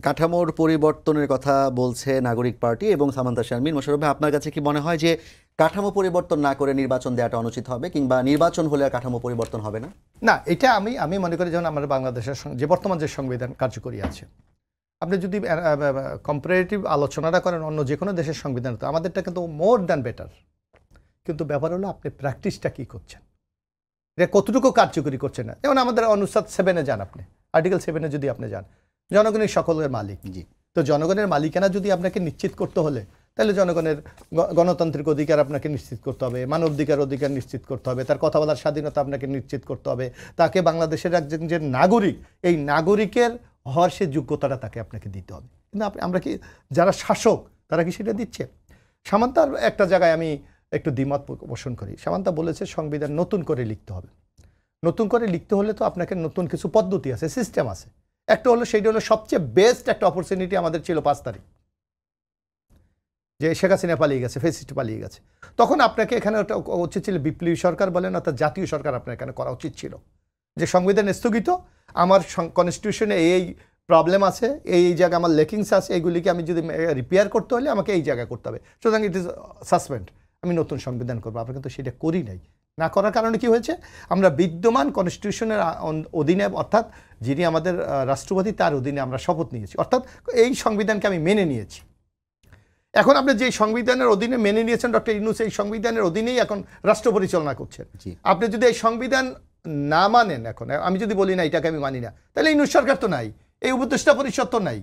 কাঠামোর পরিবর্তনের কথা বলছে নাগরিক পার্টি এবং সামান্তা শারমিন। মোশাররফ ভাই, আপনার কাছে কি মনে হয় যে কাঠামো পরিবর্তন না করে নির্বাচন দেওয়াটা অনুচিত হবে, কিংবা নির্বাচন হলে আর কাঠামো পরিবর্তন হবে না? না, এটা আমি মনে করি যেমন আমাদের বাংলাদেশের যে বর্তমান যে সংবিধান কার্যকরী আছে, আপনি যদি কম্পারেটিভ আলোচনাটা করেন অন্য যে কোনো দেশের সংবিধান, তো আমাদেরটা কিন্তু মোর দ্যান বেটার। কিন্তু ব্যাপার হলো আপনি প্র্যাকটিসটা কী করছেন, এটা কতটুকু কার্যকরী করছেন না। যেমন আমাদের অনুচ্ছেদ 7-এ যান, আপনি আর্টিকেল 7-এ যদি আপনি যান, জনগণের সকলের মালিক। জি। তো জনগণের মালিকানা যদি আপনাকে নিশ্চিত করতে হলে, তাহলে জনগণের গণতান্ত্রিক অধিকার আপনাকে নিশ্চিত করতে হবে, মানবাধিকার অধিকার নিশ্চিত করতে হবে, তার কথা বলার স্বাধীনতা আপনাকে নিশ্চিত করতে হবে, তাকে বাংলাদেশের একজন যে নাগরিক, এই নাগরিকের হওয়ার সে যোগ্যতাটা তাকে আপনাকে দিতে হবে। কিন্তু আমরা কি, যারা শাসক তারা কি সেটা দিচ্ছে? সামান্তার একটা জায়গায় আমি একটু দ্বিমত পোষণ করি। সামান্তা বলেছে সংবিধান নতুন করে লিখতে হবে। নতুন করে লিখতে হলে তো আপনাকে নতুন কিছু পদ্ধতি আছে, সিস্টেম আছে। একটা হলো, সেইটা হলো সবচেয়ে বেস্ট একটা অপরচুনিটি আমাদের ছিল 5 তারিখ, যে শেখ হাসিনা পালিয়ে গেছে, ফেসিস্ট পালিয়ে গেছে। তখন আপনাকে এখানে ওটা উচিত ছিল, বিপ্লবী সরকার বলেন অর্থাৎ জাতীয় সরকার আপনার এখানে করা উচিত ছিল, যে সংবিধান স্থগিত, আমার কনস্টিটিউশনে এই প্রবলেম আছে, এই জায়গায় আমার লেকিংস আছে, এইগুলিকে আমি যদি রিপেয়ার করতে হলে আমাকে এই জায়গায় করতে হবে, সুতরাং ইট ইজ সাসপেন্ড, আমি নতুন সংবিধান করবো। আমরা কিন্তু সেটা করি নাই। না করার কারণে কি হয়েছে, আমরা বিদ্যমান কনস্টিটিউশনের অধীনে, অর্থাৎ যিনি আমাদের রাষ্ট্রপতি তার অধীনে আমরা শপথ নিয়েছি, অর্থাৎ এই সংবিধানকে আমি মেনে নিয়েছি। এখন আপনি যে সংবিধানের অধীনে মেনে নিয়েছেন ডক্টর ইউনূস, এই সংবিধানের অধীনেই এখন রাষ্ট্র পরিচালনা করছেন। আপনি যদি এই সংবিধান না মানেন, এখন আমি যদি বলি না এটাকে আমি মানি না, তাহলে ইউনূস সরকার তো নাই, এই উপদেষ্টা পরিষদ তো নাই,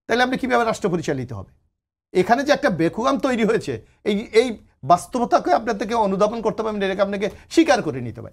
তাহলে আপনি কীভাবে রাষ্ট্র পরিচালিত হবে? এখানে যে একটা বেকুয়াম তৈরি হয়েছে, এই বাস্তবতাকে আপনার থেকে অনুধাবন করতে হবে, এটাকে আপনাকে স্বীকার করে নিতে হবে।